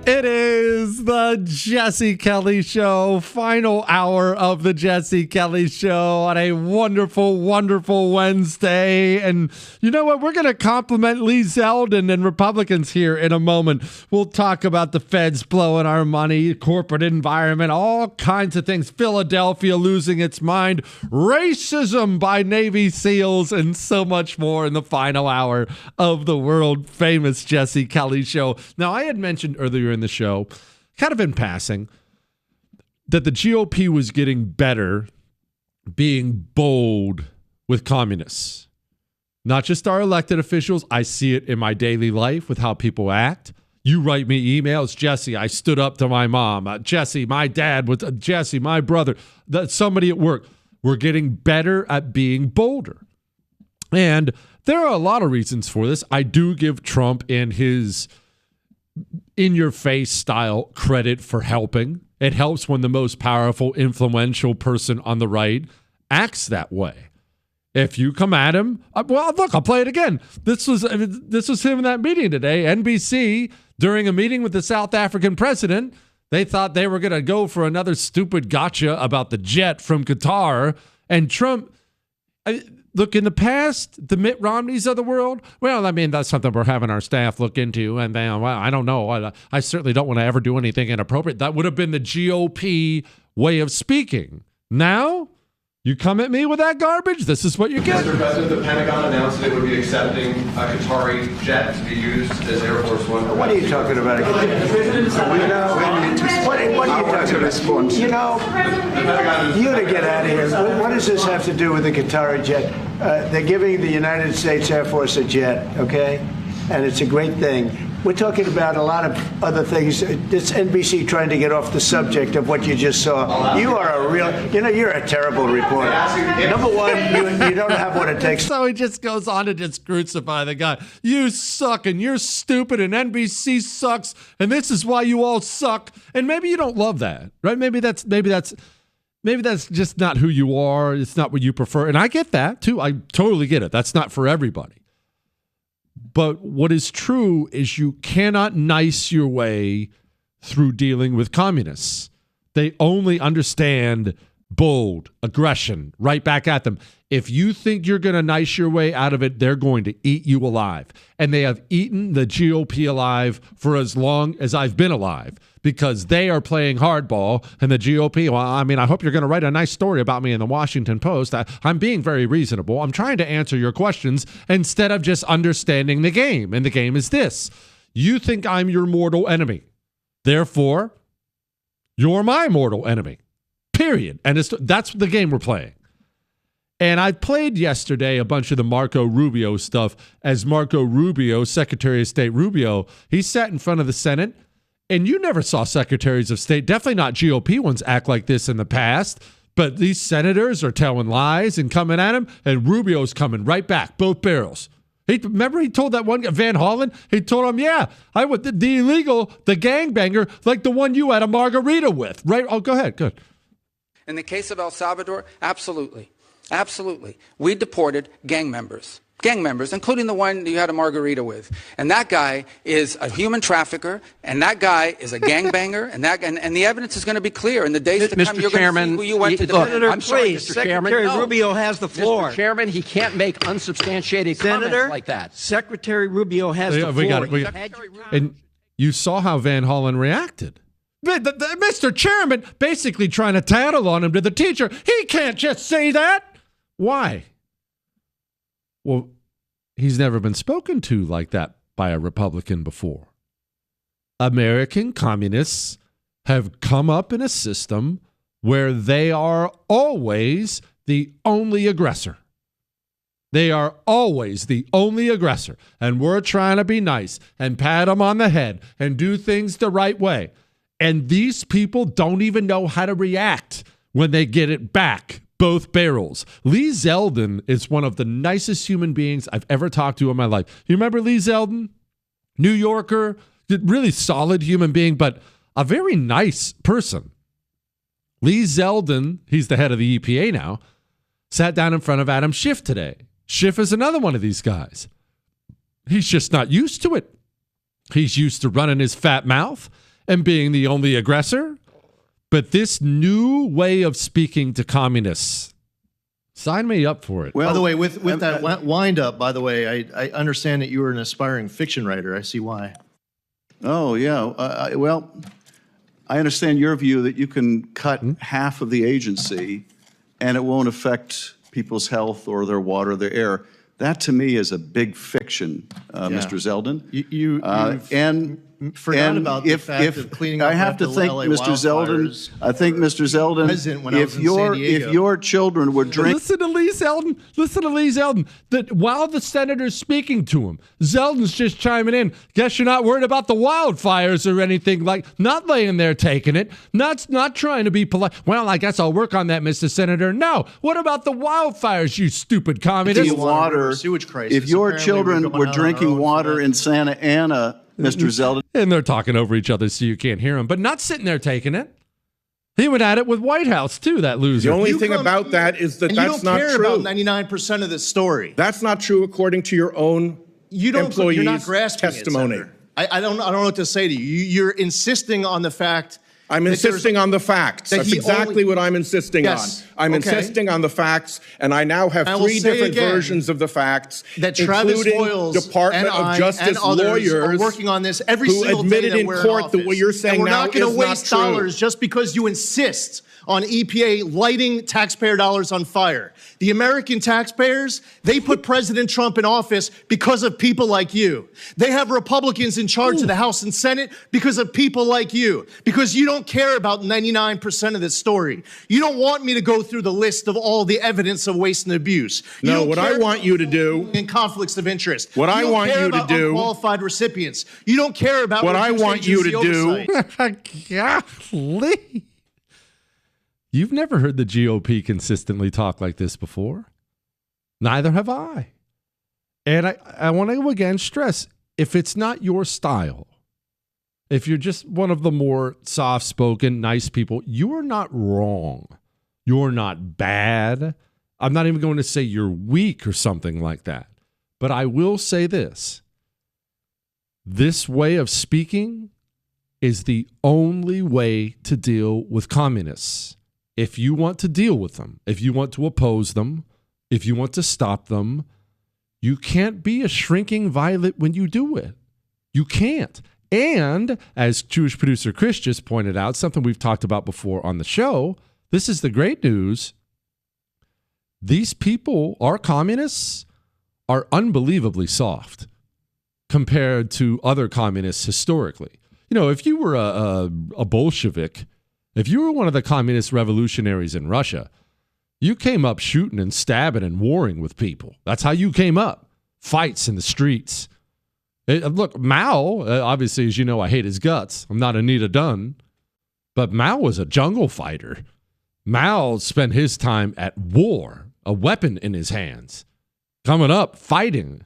It is the Jesse Kelly Show, final hour of the Jesse Kelly Show on a wonderful, wonderful Wednesday. And you know what? We're going to compliment Lee Zeldin and Republicans here in a moment. We'll talk about the feds blowing our money, corporate environment, all kinds of things. Philadelphia losing its mind, racism by Navy SEALs, and so much more in the final hour of the world famous Jesse Kelly Show. Now, I had mentioned earlier in the show, kind of in passing, that the GOP was getting better being bold with communists. Not just our elected officials. I see it in my daily life with how people act. You write me emails, Jesse, I stood up to my mom. Jesse, my dad was Jesse, my brother, somebody at work. We're getting better at being bolder. And there are a lot of reasons for this. I do give Trump and his in-your-face style credit for helping. It helps when the most powerful, influential person on the right acts that way. If you come at him, well, look, I'll play it again. This was him in that meeting today. NBC, during a meeting with the South African president, they thought they were going to go for another stupid gotcha about the jet from Qatar. And Trump... Look, in the past, the Mitt Romneys of the world, well, I mean, that's something we're having our staff look into. And then, well, I don't know. I certainly don't want to ever do anything inappropriate. That would have been the GOP way of speaking. Now, you come at me with that garbage, this is what you get. Mr. President, the Pentagon announced that it would be accepting a Qatari jet to be used as Air Force One. What are you talking about? What are you talking about? You know, you to get out of here. What does this have to do with the Qatari jet? They're giving the United States Air Force a jet, okay? And it's a great thing. We're talking about a lot of other things. It's NBC trying to get off the subject of what you just saw. You are a real, you're a terrible reporter. Number one, you don't have what it takes. So he just goes on to just crucify the guy. You suck and you're stupid and NBC sucks and this is why you all suck. And maybe you don't love that, right? Maybe that's just not who you are. It's not what you prefer. And I get that too. I totally get it. That's not for everybody. But what is true is you cannot nice your way through dealing with communists. They only understand bold aggression right back at them. If you think you're going to nice your way out of it, they're going to eat you alive. And they have eaten the GOP alive for as long as I've been alive because they are playing hardball. And the GOP, well, I mean, I hope you're going to write a nice story about me in the Washington Post. I'm being very reasonable. I'm trying to answer your questions instead of just understanding the game. And the game is this. You think I'm your mortal enemy. Therefore, you're my mortal enemy. Period. And that's the game we're playing. And I played yesterday a bunch of the Marco Rubio stuff as Marco Rubio, Secretary of State Rubio, he sat in front of the Senate, and you never saw secretaries of state, definitely not GOP ones, act like this in the past. But these senators are telling lies and coming at him, and Rubio's coming right back, both barrels. Remember he told that one guy, Van Hollen, he told him, yeah, I would the illegal, the gangbanger, like the one you had a margarita with, right? Oh, go ahead, good. In the case of El Salvador, absolutely. Absolutely. We deported gang members, including the one you had a margarita with. And that guy is a human trafficker, and that guy is a gangbanger, and the evidence is going to be clear in the days to come. Mr. Chairman, who you went to Senator, I'm sorry, please, Mr. Chairman. Secretary Rubio has the floor. Mr. Chairman, he can't make unsubstantiated comments like that. Secretary Rubio has the floor. And you saw how Van Hollen reacted. Mr. Chairman basically trying to tattle on him to the teacher. He can't just say that. Why? Well, he's never been spoken to like that by a Republican before. American communists have come up in a system where they are always the only aggressor. They are always the only aggressor. And we're trying to be nice and pat them on the head and do things the right way. And these people don't even know how to react when they get it back, both barrels. Lee Zeldin is one of the nicest human beings I've ever talked to in my life. You remember Lee Zeldin? New Yorker, really solid human being, but a very nice person. Lee Zeldin, he's the head of the EPA now, sat down in front of Adam Schiff today. Schiff is another one of these guys. He's just not used to it. He's used to running his fat mouth and being the only aggressor. But this new way of speaking to communists, sign me up for it. Well, by the way, with that wind up, by the way, I understand that you were an aspiring fiction writer. I see why. Oh, yeah. Well, I understand your view that you can cut half of the agency and it won't affect people's health or their water, their air. That, to me, is a big fiction, Mr. Zeldin. Forgot about the fact of cleaning up I have to think, Mr. Zeldin. I think, Mr. Zeldin, if your children were drinking. Listen to Lee Zeldin. Listen to Lee Zeldin. That while the senator's speaking to him, Zeldin's just chiming in. Guess you're not worried about the wildfires or anything, like not laying there taking it, not trying to be polite. Well, I guess I'll work on that, Mr. Senator. No. What about the wildfires, you stupid communist? Sewage crisis. If your children were drinking water in Santa Ana, Mr. Zeldin. And they're talking over each other so you can't hear them, but not sitting there taking it. He went at it with White House, too, that loser. The only thing about that is that that's not true. You don't care about 99% of this story. That's not true according to your own employees' you're not grasping testimony. I don't know what to say to you. You're insisting on the fact. I'm insisting on the facts. That's exactly what I'm insisting on. I'm insisting on the facts, and I now have three different versions of the facts, that Travis Hoyles Department of Justice lawyers are working on this every single day admitted in court that what you're saying now is not true. We're not going to waste dollars just because you insist on EPA lighting taxpayer dollars on fire. The American taxpayers, they put President Trump in office because of people like you. They have Republicans in charge of the House and Senate because of people like you. Because you don't care about 99% of this story. You don't want me to go through the list of all the evidence of waste and abuse. No, what I want you to do in conflicts of interest. What I want you to do. Unqualified recipients. You don't care about what I want you to do. Golly. You've never heard the GOP consistently talk like this before. Neither have I. And I want to again stress, if it's not your style, if you're just one of the more soft-spoken, nice people, you are not wrong. You're not bad. I'm not even going to say you're weak or something like that. But I will say this. This way of speaking is the only way to deal with communists. If you want to deal with them, if you want to oppose them, if you want to stop them, you can't be a shrinking violet when you do it. You can't. And as Jewish producer Chris just pointed out, something we've talked about before on the show, this is the great news. These people, our communists, are unbelievably soft compared to other communists historically. You know, if you were a Bolshevik, if you were one of the communist revolutionaries in Russia, you came up shooting and stabbing and warring with people. That's how you came up. Fights in the streets. Look, Mao, obviously, as you know, I hate his guts. I'm not Anita Dunn. But Mao was a jungle fighter. Mao spent his time at war, a weapon in his hands, coming up, fighting.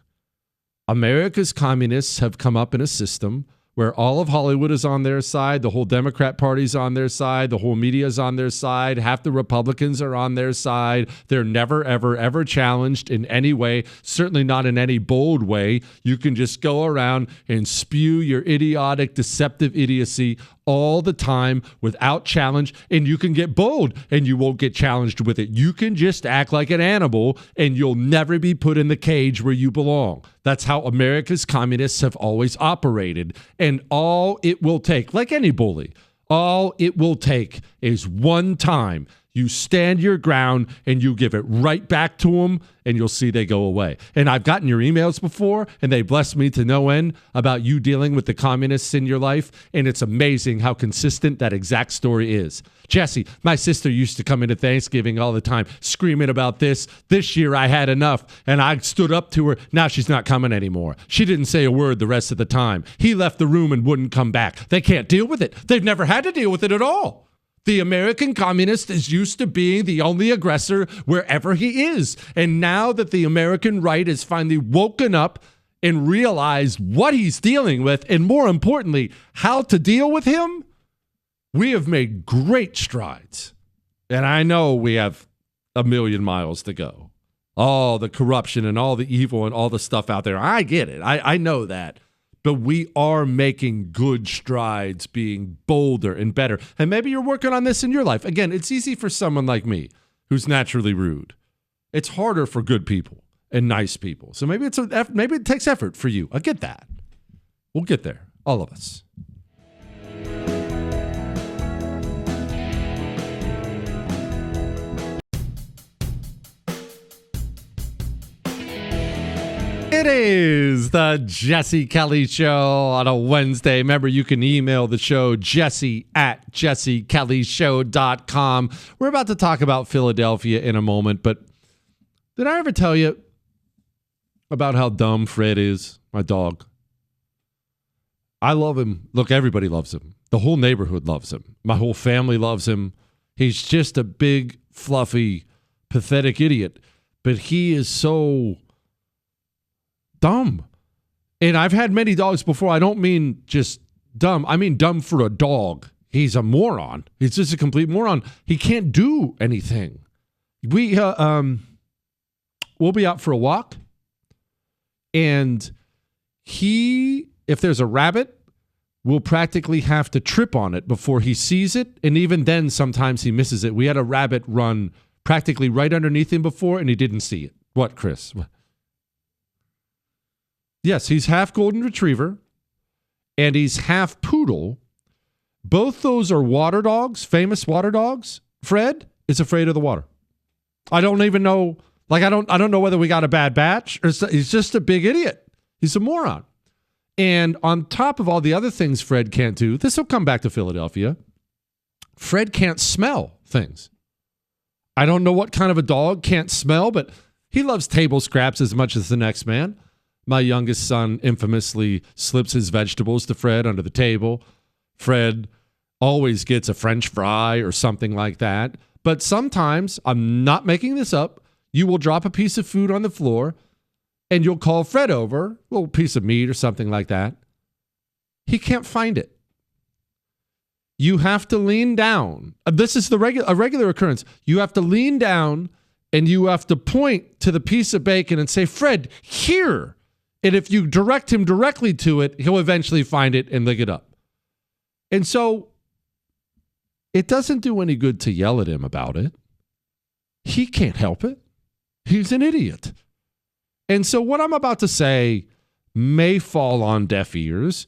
America's communists have come up in a system where all of Hollywood is on their side, the whole Democrat Party's on their side, the whole media's on their side, half the Republicans are on their side. They're never, ever, ever challenged in any way, certainly not in any bold way. You can just go around and spew your idiotic, deceptive idiocy all the time without challenge, and you can get bold and you won't get challenged with it. You can just act like an animal and you'll never be put in the cage where you belong. That's how America's communists have always operated. And all it will take, like any bully, all it will take is one time you stand your ground and you give it right back to them, and you'll see they go away. And I've gotten your emails before, and they blessed me to no end about you dealing with the communists in your life, and it's amazing how consistent that exact story is. Jesse, my sister used to come into Thanksgiving all the time screaming about this. This year I had enough, and I stood up to her. Now she's not coming anymore. She didn't say a word the rest of the time. He left the room and wouldn't come back. They can't deal with it. They've never had to deal with it at all. The American communist is used to being the only aggressor wherever he is. And now that the American right has finally woken up and realized what he's dealing with, and more importantly, how to deal with him, we have made great strides. And I know we have a million miles to go. All the corruption and all the evil and all the stuff out there. I get it. I know that. but we are making good strides, being bolder and better. And maybe you're working on this in your life. Again, it's easy for someone like me who's naturally rude. It's harder for good people and nice people. So maybe maybe it takes effort for you. I get that. We'll get there, all of us. It is the Jesse Kelly Show on a Wednesday. Remember, you can email the show, jesse@jessekellyshow.com. We're about to talk about Philadelphia in a moment, but did I ever tell you about how dumb Fred is, my dog? I love him. Look, everybody loves him. The whole neighborhood loves him. My whole family loves him. He's just a big, fluffy, pathetic idiot, but he is so dumb. And I've had many dogs before. I don't mean just dumb. I mean dumb for a dog. He's a moron. He's just a complete moron. He can't do anything. We'll be out for a walk, and if there's a rabbit, will practically have to trip on it before he sees it, and even then sometimes he misses it. We had a rabbit run practically right underneath him before, and he didn't see it. What, Chris? Yes, he's half golden retriever, and he's half poodle. Both those are water dogs, famous water dogs. Fred is afraid of the water. I don't even know. I don't know whether we got a bad batch or he's just a big idiot. He's a moron. And on top of all the other things Fred can't do, this will come back to Philadelphia. Fred can't smell things. I don't know what kind of a dog can't smell, but he loves table scraps as much as the next man. My youngest son infamously slips his vegetables to Fred under the table. Fred always gets a French fry or something like that. But sometimes, I'm not making this up, you will drop a piece of food on the floor and you'll call Fred over, a little piece of meat or something like that. He can't find it. You have to lean down. This is a regular occurrence. You have to lean down and you have to point to the piece of bacon and say, Fred, here. And if you direct him directly to it, he'll eventually find it and lick it up. And so it doesn't do any good to yell at him about it. He can't help it. He's an idiot. And so what I'm about to say may fall on deaf ears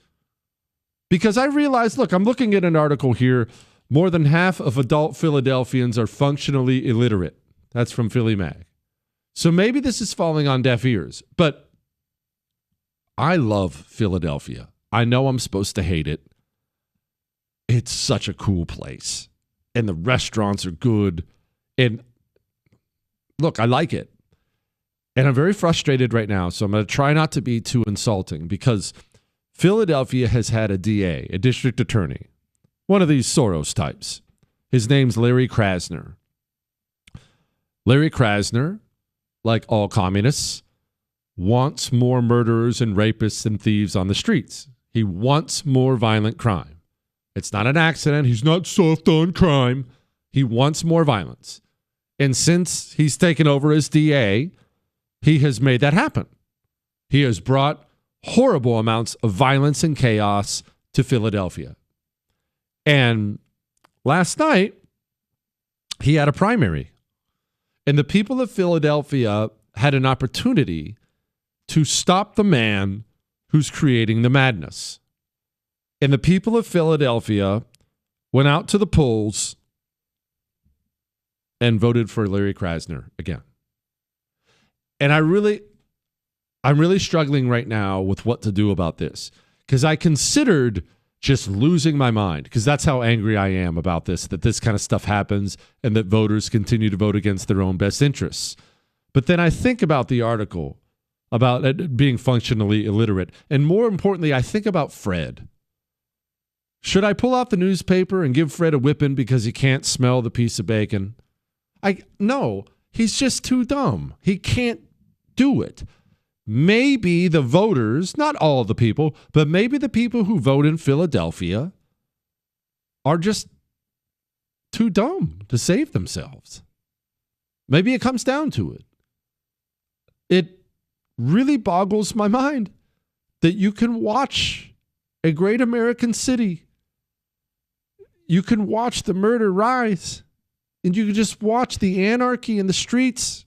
because I realize, look, I'm looking at an article here. More than half of adult Philadelphians are functionally illiterate. That's from Philly Mag. So maybe this is falling on deaf ears, but I love Philadelphia. I know I'm supposed to hate it. It's such a cool place. And the restaurants are good. And look, I like it. And I'm very frustrated right now, so I'm going to try not to be too insulting because Philadelphia has had a DA, a district attorney, one of these Soros types. His name's Larry Krasner. Larry Krasner, like all communists, wants more murderers and rapists and thieves on the streets. He wants more violent crime. It's not an accident. He's not soft on crime. He wants more violence. And since he's taken over as DA, he has made that happen. He has brought horrible amounts of violence and chaos to Philadelphia. And last night, he had a primary. And the people of Philadelphia had an opportunity to stop the man who's creating the madness. And the people of Philadelphia went out to the polls and voted for Larry Krasner again. And I'm really struggling right now with what to do about this because I considered just losing my mind because that's how angry I am about this, that this kind of stuff happens and that voters continue to vote against their own best interests. But then I think about the article about it being functionally illiterate. And more importantly, I think about Fred. Should I pull out the newspaper and give Fred a whipping because he can't smell the piece of bacon? No, he's just too dumb. He can't do it. Maybe the voters, not all the people, but maybe the people who vote in Philadelphia are just too dumb to save themselves. Maybe it comes down to it. It really boggles my mind that you can watch a great American city. You can watch the murder rise, and you can just watch the anarchy in the streets,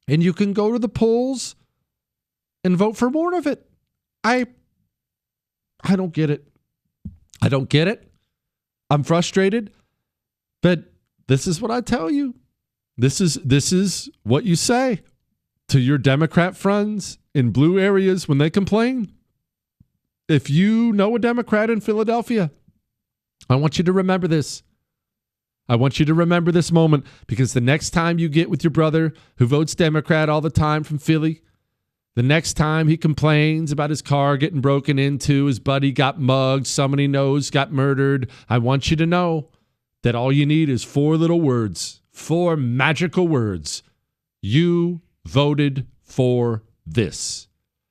and you can go to the polls and vote for more of it. I don't get it. I don't get it. I'm frustrated, but this is what I tell you. This is what you say to your Democrat friends in blue areas when they complain. If you know a Democrat in Philadelphia, I want you to remember this. I want you to remember this moment, because the next time you get with your brother who votes Democrat all the time from Philly, the next time he complains about his car getting broken into, his buddy got mugged, someone he knows got murdered, I want you to know that all you need is 4 little words, 4 magical words. You voted for this.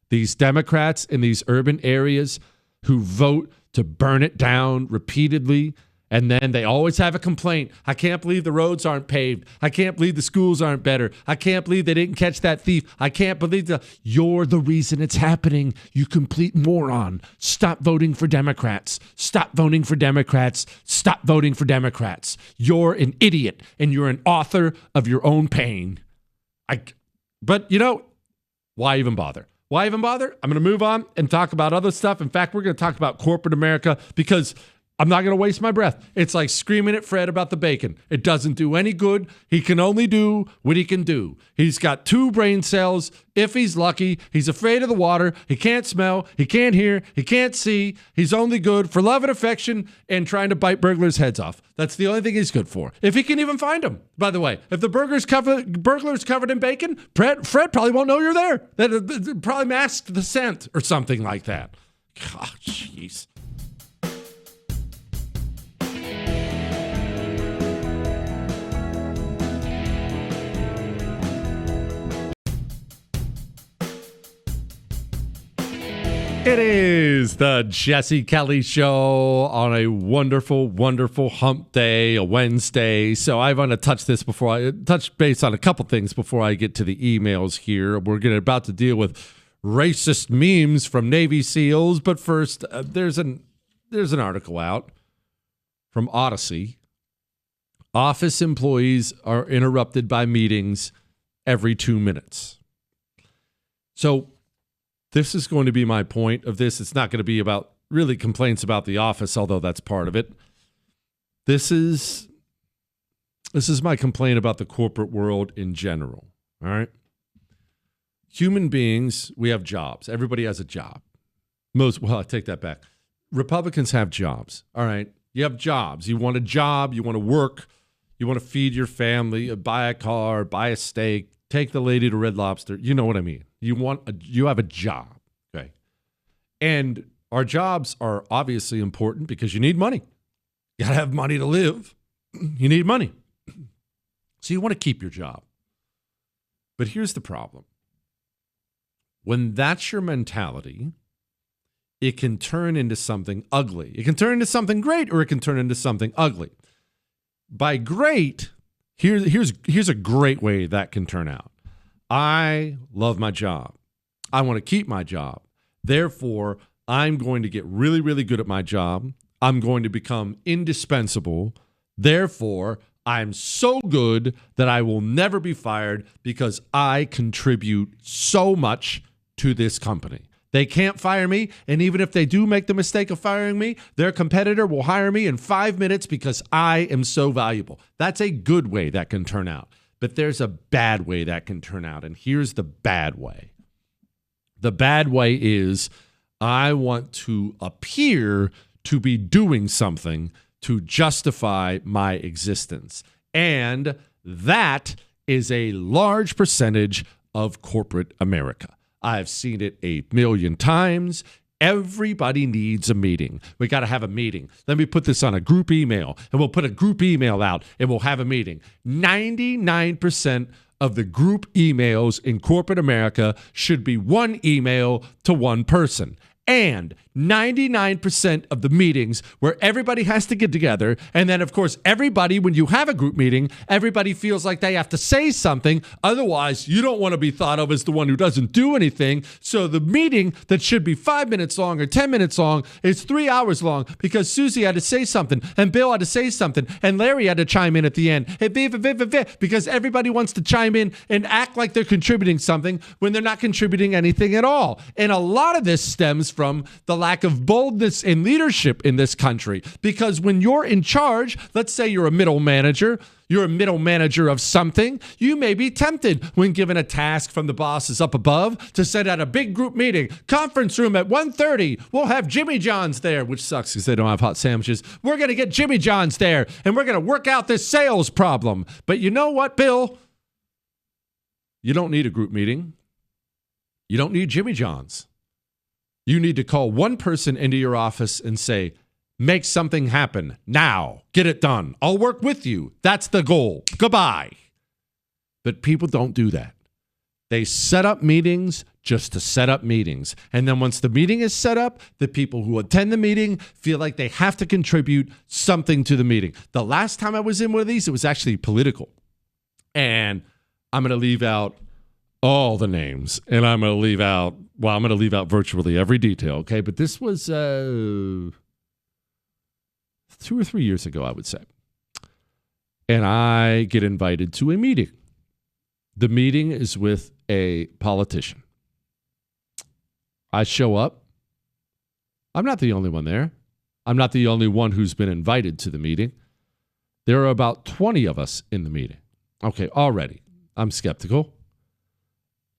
These Democrats in these urban areas who vote to burn it down repeatedly, and then they always have a complaint. I can't believe the roads aren't paved. I can't believe the schools aren't better. I can't believe they didn't catch that thief. I can't believe you're the reason it's happening. You complete moron. Stop voting for Democrats. Stop voting for Democrats. Stop voting for Democrats. You're an idiot, and you're an author of your own pain. But you know, why even bother? Why even bother? I'm going to move on and talk about other stuff. In fact, we're going to talk about corporate America, because I'm not going to waste my breath. It's like screaming at Fred about the bacon. It doesn't do any good. He can only do what he can do. He's got 2 brain cells. If he's lucky, he's afraid of the water. He can't smell. He can't hear. He can't see. He's only good for love and affection and trying to bite burglars' heads off. That's the only thing he's good for. If he can even find them. By the way, if the burglar's covered in bacon, Fred probably won't know you're there. That probably masked the scent or something like that. God, jeez. It is the Jesse Kelly Show on a wonderful, wonderful hump day, a Wednesday. So I want to touch base on a couple things before I get to the emails here. We're about to deal with racist memes from Navy SEALs, but first, there's an article out from Odyssey. Office employees are interrupted by meetings every 2 minutes. So this is going to be my point of this. It's not going to be about really complaints about the office, although that's part of it. This is my complaint about the corporate world in general. All right. Human beings, we have jobs. Everybody has a job. I take that back. Republicans have jobs. All right. You have jobs. You want a job. You want to work. You want to feed your family, buy a car, buy a steak, take the lady to Red Lobster. You know what I mean? You have a job, okay? And our jobs are obviously important because you need money. You got to have money to live. You need money. So you want to keep your job. But here's the problem. When that's your mentality, it can turn into something ugly. It can turn into something great, or it can turn into something ugly. By great, here's a great way that can turn out. I love my job. I want to keep my job. Therefore, I'm going to get really, really good at my job. I'm going to become indispensable. Therefore, I'm so good that I will never be fired because I contribute so much to this company. They can't fire me, and even if they do make the mistake of firing me, their competitor will hire me in 5 minutes because I am so valuable. That's a good way that can turn out. But there's a bad way that can turn out, and here's the bad way. The bad way is I want to appear to be doing something to justify my existence. And that is a large percentage of corporate America. I've seen it 8 million times. Everybody needs a meeting. We got to have a meeting. Let me put this on a group email, and we'll put a group email out, and we'll have a meeting. 99% of the group emails in corporate America should be one email to one person. And 99% of the meetings where everybody has to get together, and then, of course, everybody, when you have a group meeting, everybody feels like they have to say something. Otherwise, you don't want to be thought of as the one who doesn't do anything. So the meeting that should be 5 minutes long or 10 minutes long is 3 hours long because Susie had to say something, and Bill had to say something, and Larry had to chime in at the end. Because everybody wants to chime in and act like they're contributing something when they're not contributing anything at all. And a lot of this stems from the lack of boldness and leadership in this country. Because when you're in charge, let's say you're a middle manager of something, you may be tempted when given a task from the bosses up above to send out a big group meeting. Conference room at 1:30. We'll have Jimmy John's there, which sucks because they don't have hot sandwiches. We're going to get Jimmy John's there, and we're going to work out this sales problem. But you know what, Bill? You don't need a group meeting. You don't need Jimmy John's. You need to call one person into your office and say, make something happen now. Get it done. I'll work with you. That's the goal. Goodbye. But people don't do that. They set up meetings just to set up meetings. And then once the meeting is set up, the people who attend the meeting feel like they have to contribute something to the meeting. The last time I was in one of these, it was actually political. And I'm going to leave out all the names, and I'm going to leave out virtually every detail, okay? But this was 2 or 3 years ago, I would say. And I get invited to a meeting. The meeting is with a politician. I show up. I'm not the only one there. I'm not the only one who's been invited to the meeting. There are about 20 of us in the meeting. Okay, already, I'm skeptical.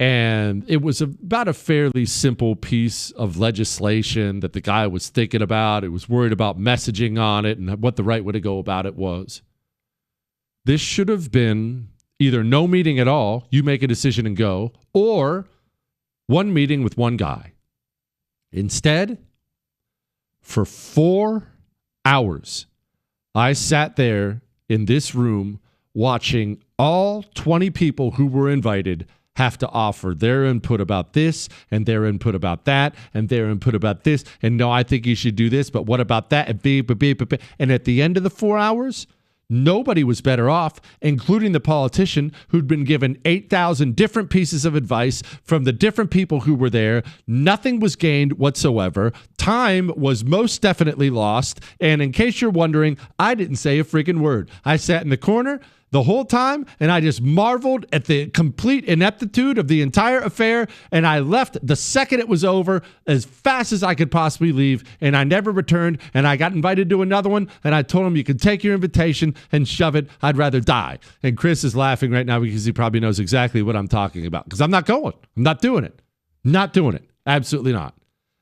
And it was about a fairly simple piece of legislation that the guy was thinking about. It was worried about messaging on it and what the right way to go about it was. This should have been either no meeting at all, you make a decision and go, or one meeting with one guy. Instead, for 4 hours, I sat there in this room watching all 20 people who were invited have to offer their input about this and their input about that and their input about this. And no, I think you should do this, but what about that? And at the end of the 4 hours, nobody was better off, including the politician who'd been given 8,000 different pieces of advice from the different people who were there. Nothing was gained whatsoever. Time was most definitely lost. And in case you're wondering, I didn't say a freaking word. I sat in the corner the whole time, and I just marveled at the complete ineptitude of the entire affair, and I left the second it was over as fast as I could possibly leave, and I never returned, and I got invited to another one, and I told him you could take your invitation and shove it. I'd rather die. And Chris is laughing right now because he probably knows exactly what I'm talking about, because I'm not going. I'm not doing it. Not doing it. Absolutely not.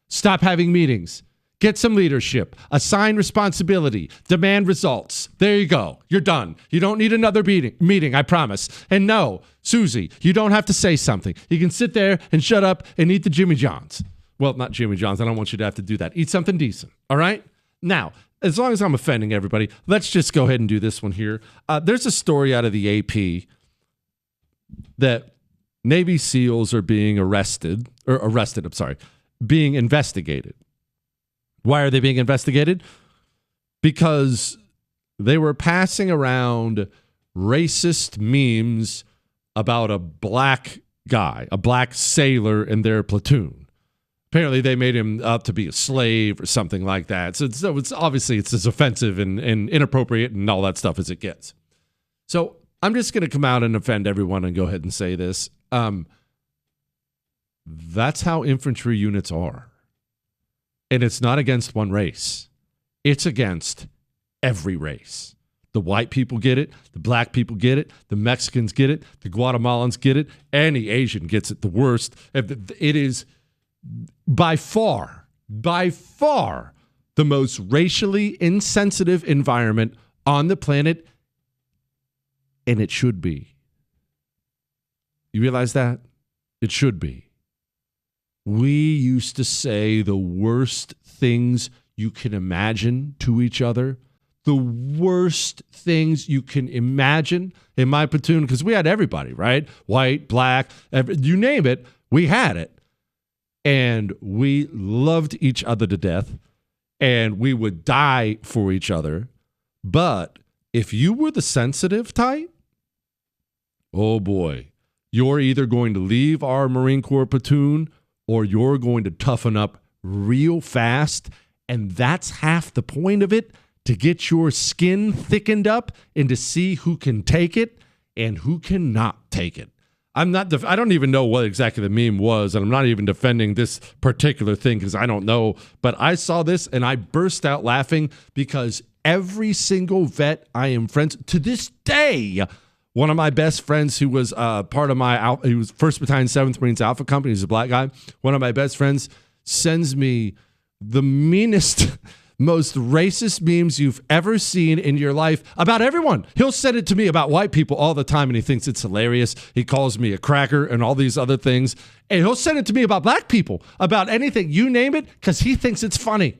Stop having meetings. Get some leadership, assign responsibility, demand results. There you go. You're done. You don't need another meeting, I promise. And no, Susie, you don't have to say something. You can sit there and shut up and eat the Jimmy John's. Well, not Jimmy John's. I don't want you to have to do that. Eat something decent, all right? Now, as long as I'm offending everybody, let's just go ahead and do this one here. There's a story out of the AP that Navy SEALs are being being investigated. Why are they being investigated? Because they were passing around racist memes about a black guy, a black sailor in their platoon. Apparently, they made him out to be a slave or something like that. So it's obviously it's as offensive and inappropriate and all that stuff as it gets. So I'm just going to come out and offend everyone and go ahead and say this. That's how infantry units are. And it's not against one race. It's against every race. The white people get it. The black people get it. The Mexicans get it. The Guatemalans get it. Any Asian gets it the worst. It is by far the most racially insensitive environment on the planet. And it should be. You realize that? It should be. We used to say the worst things you can imagine to each other. The worst things you can imagine in my platoon, because we had everybody, right? White, black, you name it, we had it. and we loved each other to death, and we would die for each other. But if you were the sensitive type, oh boy, you're either going to leave our Marine Corps platoon or you're going to toughen up real fast. And that's half the point of it, to get your skin thickened up and to see who can take it and who cannot take it. I don't even know what exactly the meme was, and I'm not even defending this particular thing because I don't know. But I saw this and I burst out laughing because every single vet I am friends to this day. One of my best friends who was part of he was 1st Battalion 7th Marines Alpha Company. He's a black guy. One of my best friends sends me the meanest, most racist memes you've ever seen in your life about everyone. He'll send it to me about white people all the time, and he thinks it's hilarious. He calls me a cracker and all these other things. And he'll send it to me about black people, about anything, you name it, because he thinks it's funny.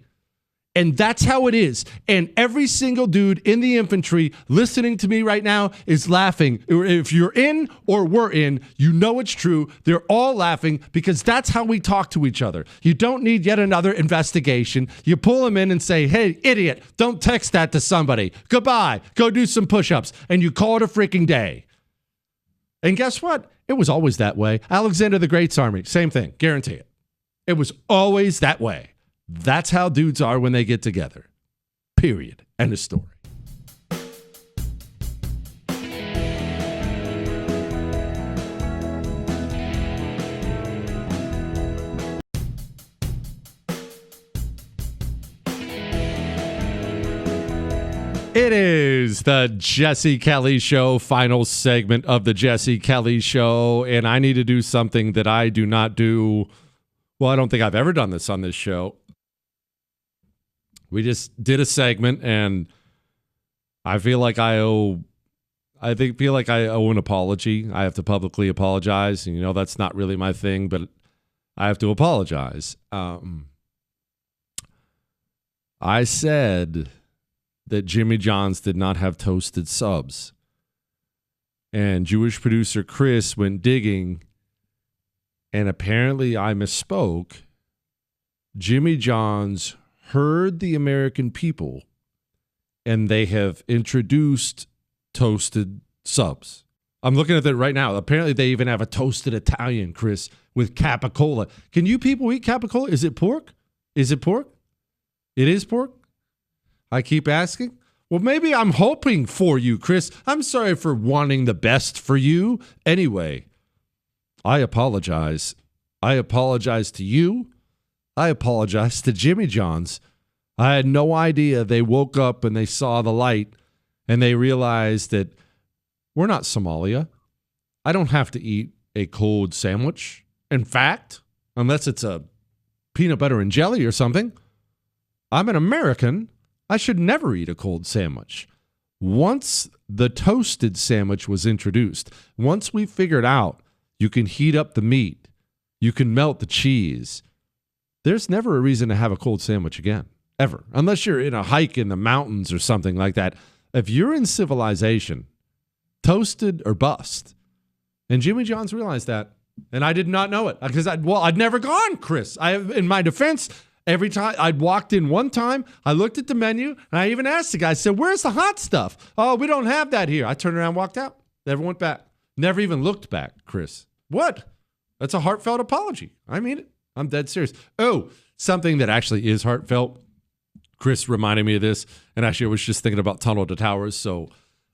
And that's how it is. And every single dude in the infantry listening to me right now is laughing. If you're in or we're in, you know it's true. They're all laughing because that's how we talk to each other. You don't need yet another investigation. You pull them in and say, hey, idiot, don't text that to somebody. Goodbye. Go do some push-ups. And you call it a freaking day. And guess what? It was always that way. Alexander the Great's army, same thing. Guarantee it. It was always that way. That's how dudes are when they get together. Period. End of story. It is the Jesse Kelly Show, final segment of the Jesse Kelly Show, and I need to do something that I do not do. Well, I don't think I've ever done this on this show. We just did a segment, and I feel like I owe an apology. I have to publicly apologize, and that's not really my thing, but I have to apologize. I said that Jimmy John's did not have toasted subs, and Jewish producer Chris went digging, and apparently I misspoke. Jimmy John's heard the American people, and they have introduced toasted subs. I'm looking at it right now. Apparently, they even have a toasted Italian, Chris, with capicola. Can you people eat capicola? Is it pork? Is it pork? It is pork? I keep asking. Well, maybe I'm hoping for you, Chris. I'm sorry for wanting the best for you. Anyway, I apologize. I apologize to you. I apologize to Jimmy John's. I had no idea. They woke up and they saw the light and they realized that we're not Somalia. I don't have to eat a cold sandwich. In fact, unless it's a peanut butter and jelly or something, I'm an American. I should never eat a cold sandwich. Once the toasted sandwich was introduced, once we figured out you can heat up the meat, you can melt the cheese, there's never a reason to have a cold sandwich again, ever. Unless you're in a hike in the mountains or something like that. If you're in civilization, toasted or bust. And Jimmy John's realized that. And I did not know it because I'd never gone, Chris. In my defense, every time I'd walked in one time, I looked at the menu and I even asked the guy, I said, where's the hot stuff? Oh, we don't have that here. I turned around and walked out. Never went back. Never even looked back, Chris. What? That's a heartfelt apology. I mean it. I'm dead serious. Oh, something that actually is heartfelt. Chris reminded me of this, and actually I was just thinking about Tunnel to Towers, so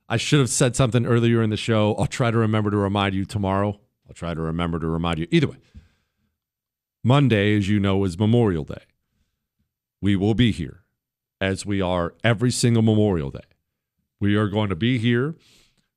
I should have said something earlier in the show. I'll try to remember to remind you tomorrow. I'll try to remember to remind you. Either way, Monday, as you know, is Memorial Day. We will be here, as we are every single Memorial Day. We are going to be here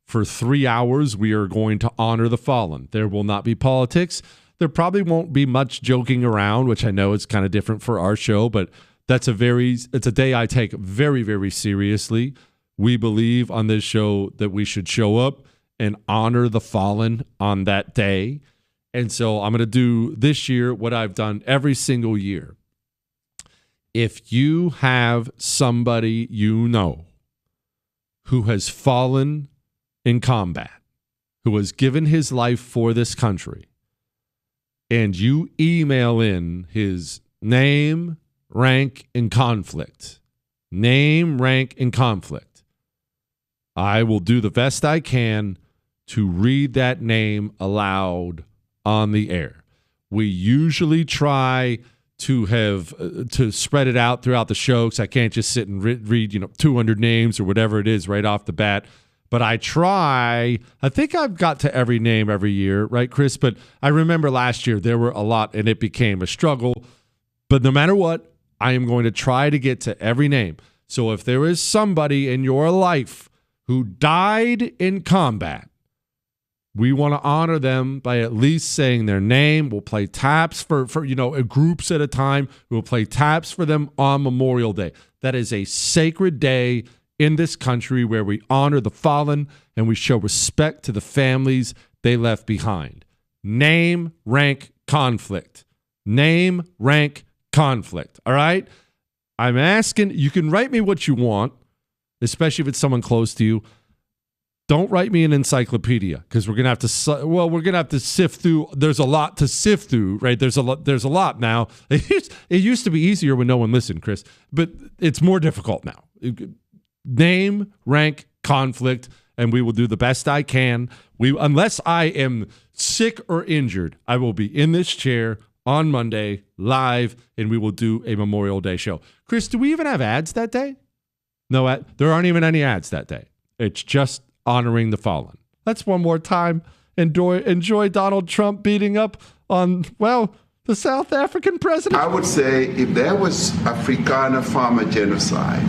for 3 hours. We are going to honor the fallen. There will not be politics. There probably won't be much joking around, which I know is kind of different for our show, but it's a day I take very, very seriously. We believe on this show that we should show up and honor the fallen on that day. And so I'm going to do this year what I've done every single year. If you have somebody you know who has fallen in combat, who has given his life for this country, and you email in his name, rank, and conflict. Name, rank, and conflict. I will do the best I can to read that name aloud on the air. We usually try to have to spread it out throughout the show, because I can't just sit and read 200 names or whatever it is right off the bat. But I try. I think I've got to every name every year, right, Chris? But I remember last year there were a lot, and it became a struggle. But no matter what, I am going to try to get to every name. So if there is somebody in your life who died in combat, we want to honor them by at least saying their name. We'll play taps for groups at a time. We'll play taps for them on Memorial Day. That is a sacred day in this country where we honor the fallen and we show respect to the families they left behind. Name, rank, conflict. Name, rank, conflict. All right? I'm asking, you can write me what you want, especially if it's someone close to you. Don't write me an encyclopedia, because we're gonna have to sift through. There's a lot to sift through, right? There's a lot now. It used to be easier when no one listened, Chris, but it's more difficult now. Name, rank, conflict, and we will do the best I can. Unless I am sick or injured, I will be in this chair on Monday live, and we will do a Memorial Day show. Chris, do we even have ads that day? No, there aren't even any ads that day. It's just honoring the fallen. Let's one more time enjoy Donald Trump beating up on, the South African president. I would say if there was Afrikaner farmer genocide,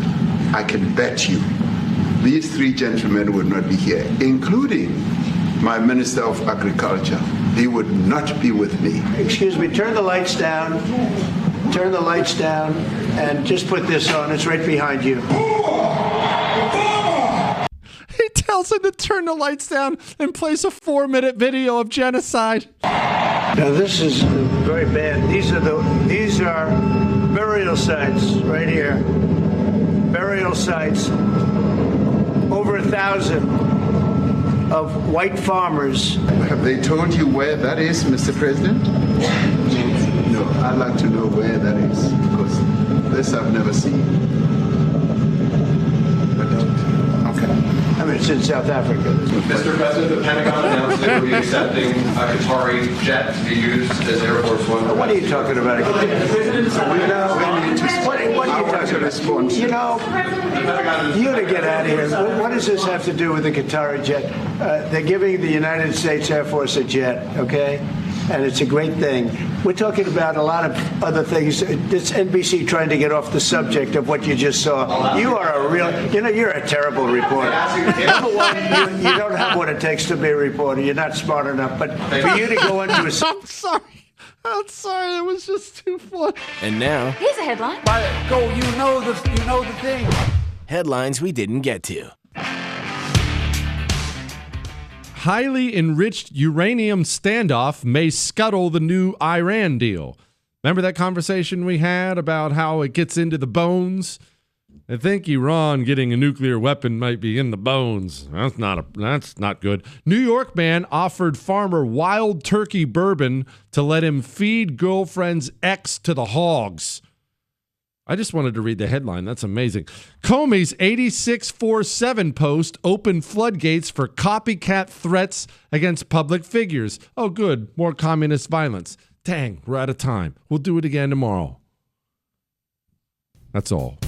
I can bet you these three gentlemen would not be here, including my Minister of Agriculture. He would not be with me. Excuse me, turn the lights down. Turn the lights down and just put this on. It's right behind you. He tells him to turn the lights down and plays a 4-minute video of genocide. Now this is very bad. These are burial sites right here. Burial sites. Over 1,000 of white farmers. Have they told you where that is, Mr. President? No, I'd like to know where that is, because this I've never seen. Okay. I mean, it's in South Africa. Mr. President, the Pentagon announced it would be accepting a Qatari jet to be used as Air Force One. What are you talking about? What are you talking about? You got to get out of here. What does this have to do with the Qatari jet? They're giving the United States Air Force a jet, okay? And it's a great thing. We're talking about a lot of other things. It's NBC trying to get off the subject of what you just saw. You are you're a terrible reporter. Number one, you don't have what it takes to be a reporter. You're not smart enough. But for you to go into a... I'm sorry. It was just too fun. And now... Here's a headline. You know the thing. Headlines we didn't get to. Highly enriched uranium standoff may scuttle the new Iran deal. Remember that conversation we had about how it gets into the bones? I think Iran getting a nuclear weapon might be in the bones. That's not good. New York man offered farmer wild turkey bourbon to let him feed girlfriend's ex to the hogs. I just wanted to read the headline. That's amazing. Comey's 8647 post opened floodgates for copycat threats against public figures. Oh, good. More communist violence. Dang, we're out of time. We'll do it again tomorrow. That's all.